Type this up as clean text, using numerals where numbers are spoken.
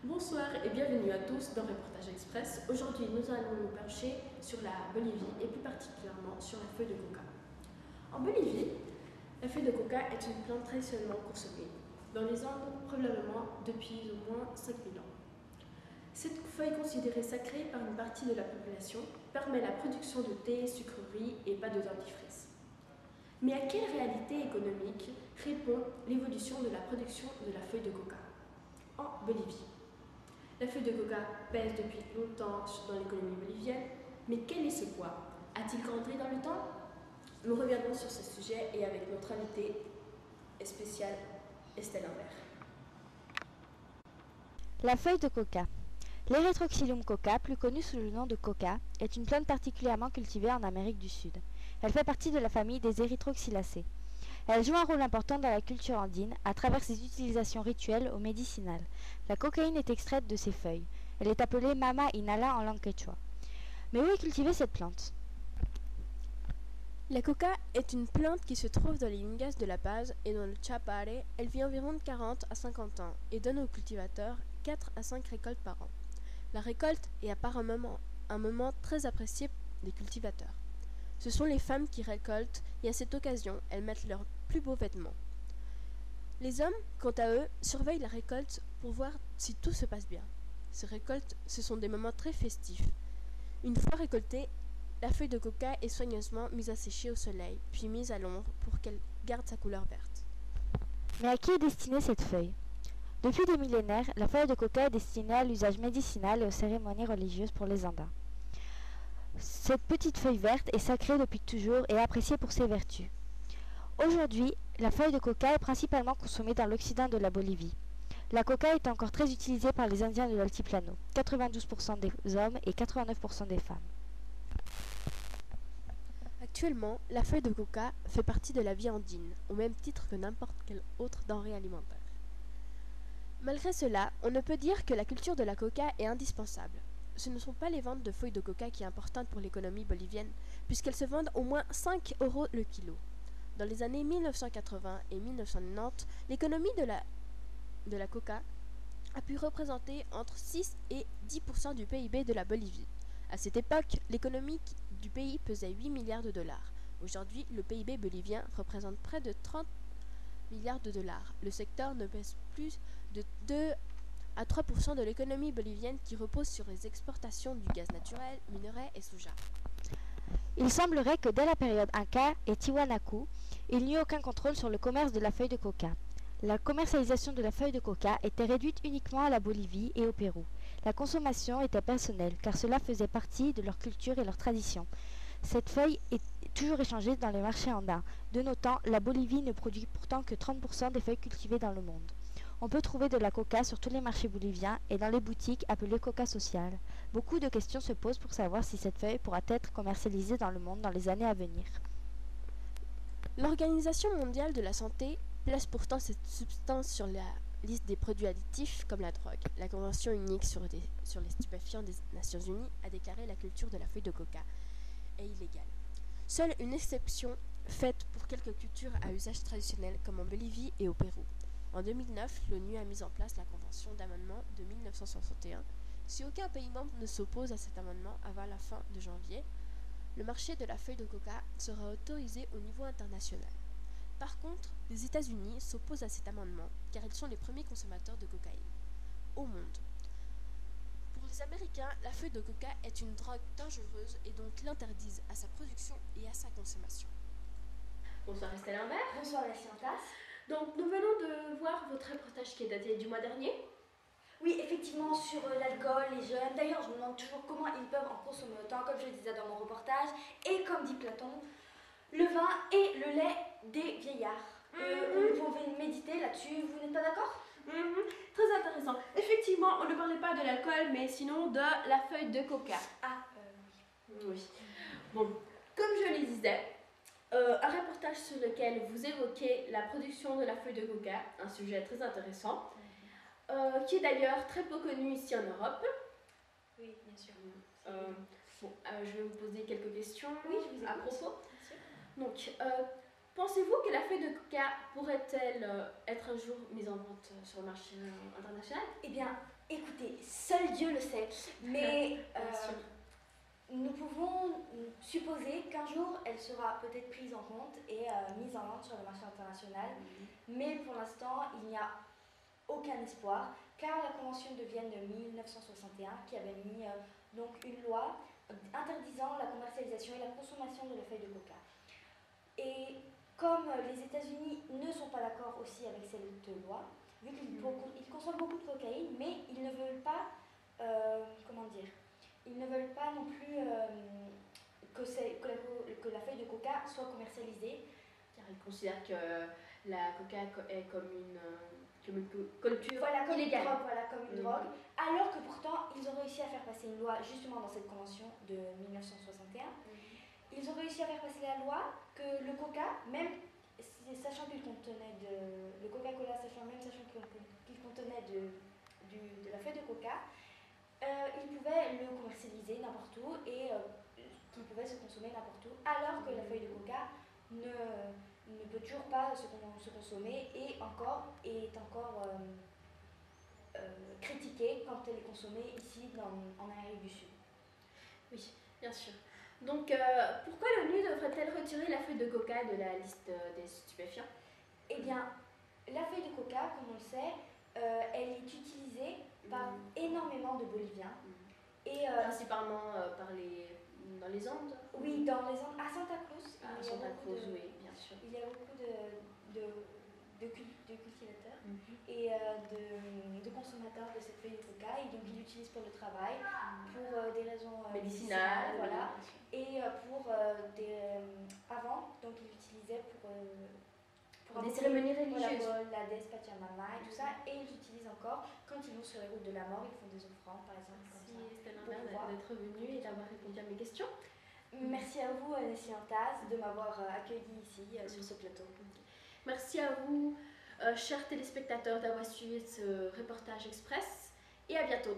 Bonsoir et bienvenue à tous dans Reportage Express. Aujourd'hui, nous allons nous pencher sur la Bolivie et plus particulièrement sur la feuille de coca. En Bolivie, la feuille de coca est une plante traditionnellement consommée dans les Andes probablement depuis au moins 5000 ans. Cette feuille considérée sacrée par une partie de la population permet la production de thé, sucreries et pâtes de dentifrice. Mais à quelle réalité économique répond l'évolution de la production de la feuille de coca en Bolivie? La feuille de coca pèse depuis longtemps dans l'économie bolivienne, mais quel est ce poids? A-t-il grandi dans le temps? Nous reviendrons sur ce sujet et avec notre invitée spéciale, Estelle Imbert. La feuille de coca. L'Erythroxylum coca, plus connu sous le nom de coca, est une plante particulièrement cultivée en Amérique du Sud. Elle fait partie de la famille des Erythroxylacées. Elle joue un rôle important dans la culture andine à travers ses utilisations rituelles ou médicinales. La cocaïne est extraite de ses feuilles. Elle est appelée mama inhala en langue quechua. Mais où est cultivée cette plante? La coca est une plante qui se trouve dans les Mingas de La Paz et dans le Chapare. Elle vit environ de 40 à 50 ans et donne aux cultivateurs 4 à 5 récoltes par an. La récolte est apparemment un moment très apprécié des cultivateurs. Ce sont les femmes qui récoltent et à cette occasion, elles mettent leurs plus beaux vêtements. Les hommes, quant à eux, surveillent la récolte pour voir si tout se passe bien. Ces récoltes, ce sont des moments très festifs. Une fois récoltée, la feuille de coca est soigneusement mise à sécher au soleil, puis mise à l'ombre pour qu'elle garde sa couleur verte. Mais à qui est destinée cette feuille? Depuis des millénaires, la feuille de coca est destinée à l'usage médicinal et aux cérémonies religieuses pour les Andins. Cette petite feuille verte est sacrée depuis toujours et appréciée pour ses vertus. Aujourd'hui, la feuille de coca est principalement consommée dans l'occident de la Bolivie. La coca est encore très utilisée par les Indiens de l'Altiplano, 92% des hommes et 89% des femmes. Actuellement, la feuille de coca fait partie de la vie andine, au même titre que n'importe quelle autre denrée alimentaire. Malgré cela, on ne peut dire que la culture de la coca est indispensable. Ce ne sont pas les ventes de feuilles de coca qui sont importantes pour l'économie bolivienne, puisqu'elles se vendent au moins 5 € le kilo. Dans les années 1980 et 1990, l'économie de la coca a pu représenter entre 6 et 10% du PIB de la Bolivie. À cette époque, l'économie du pays pesait 8 milliards de dollars. Aujourd'hui, le PIB bolivien représente près de 30 milliards de dollars. Le secteur ne pèse plus de 2 à 3% de l'économie bolivienne qui repose sur les exportations du gaz naturel, minerai et soja. Il semblerait que dès la période Inca et Tiwanaku, il n'y eut aucun contrôle sur le commerce de la feuille de coca. La commercialisation de la feuille de coca était réduite uniquement à la Bolivie et au Pérou. La consommation était personnelle car cela faisait partie de leur culture et leur tradition. Cette feuille est toujours échangée dans les marchés andins. De nos temps, la Bolivie ne produit pourtant que 30% des feuilles cultivées dans le monde. On peut trouver de la coca sur tous les marchés boliviens et dans les boutiques appelées coca sociales. Beaucoup de questions se posent pour savoir si cette feuille pourra être commercialisée dans le monde dans les années à venir. L'Organisation mondiale de la santé place pourtant cette substance sur la liste des produits addictifs comme la drogue. La Convention unique sur les stupéfiants des Nations Unies a déclaré la culture de la feuille de coca est illégale. Seule une exception faite pour quelques cultures à usage traditionnel comme en Bolivie et au Pérou. En 2009, l'ONU a mis en place la Convention d'amendement de 1961. Si aucun pays membre ne s'oppose à cet amendement avant la fin de janvier, le marché de la feuille de coca sera autorisé au niveau international. Par contre, les États-Unis s'opposent à cet amendement car ils sont les premiers consommateurs de cocaïne au monde. Pour les Américains, la feuille de coca est une drogue dangereuse et donc l'interdisent à sa production et à sa consommation. Bonsoir Estelle Imbert. Bonsoir la Scientas. Donc nous venons de voir votre reportage qui est daté du mois dernier. Oui, effectivement, sur l'alcool, les jeunes. D'ailleurs, je me demande toujours comment ils peuvent en consommer autant, comme je le disais dans mon reportage. Et comme dit Platon, le vin et le lait des vieillards. On pouvait méditer là-dessus, vous n'êtes pas d'accord? Mhm, très intéressant. Effectivement, on ne parlait pas de l'alcool, mais sinon de la feuille de coca. Ah, Oui. Bon, comme je le disais, un reportage sur lequel vous évoquez la production de la feuille de coca, un sujet très intéressant, qui est d'ailleurs très peu connu ici en Europe. oui, bien sûr. Je vais vous poser quelques questions Oui, je vous à écoute. propos. Bien sûr. Donc, pensez-vous que la feuille de coca pourrait-elle être un jour mise en vente sur le marché international? Eh bien, écoutez, seul Dieu le sait, mais Bien sûr. nous pouvons supposer qu'un jour elle sera peut-être prise en compte et mise en vente sur le marché international, mais pour l'instant il n'y a aucun espoir car la Convention de Vienne de 1961 qui avait mis donc une loi interdisant la commercialisation et la consommation de la feuille de coca. Et comme les États-Unis ne sont pas d'accord aussi avec cette loi, vu qu'ils consomment beaucoup de cocaïne, mais ils ne veulent pas, comment dire, ils ne veulent pas non plus que la feuille de coca soit commercialisée. Car ils considèrent que la coca est comme une culture Voilà, comme illégale. une drogue, voilà, comme une drogue. Alors que pourtant, ils ont réussi à faire passer une loi justement dans cette convention de 1961. Ils ont réussi à faire passer la loi que le coca, même sachant qu'il contenait le Coca-Cola, sachant qu'il contenait de la feuille de coca, ils pouvaient le commercialiser n'importe où et qu'il pouvait se consommer n'importe où, alors que la feuille de coca ne peut toujours pas se consommer et est encore critiquée quand elle est consommée ici en Amérique du Sud. Oui, bien sûr. Donc, pourquoi l'ONU devrait-elle retirer la feuille de coca de la liste des stupéfiants? Eh bien, la feuille de coca, comme on le sait, elle est utilisée par énormément de Boliviens. Et, Principalement dans les Andes? oui, dans les Andes, à Santa Cruz. À Santa Cruz, oui, bien sûr. Il y a beaucoup de cultivateurs et de consommateurs de cette feuille de coca. Et donc, ils l'utilisent pour le travail, pour des raisons Médicinales, voilà. bien sûr. Et avant, donc ils l'utilisaient pour Des cérémonies religieuses. Voilà, pour la déesse Pachamama et tout ça. Et ils l'utilisent encore quand ils vont sur les routes de la mort, ils font des offrandes par exemple. Merci Stella d'être venue et d'avoir répondu à mes questions. Merci à vous, Nessie Antaz, de m'avoir accueilli ici sur ce plateau. Merci à vous, chers téléspectateurs, d'avoir suivi ce reportage express et à bientôt.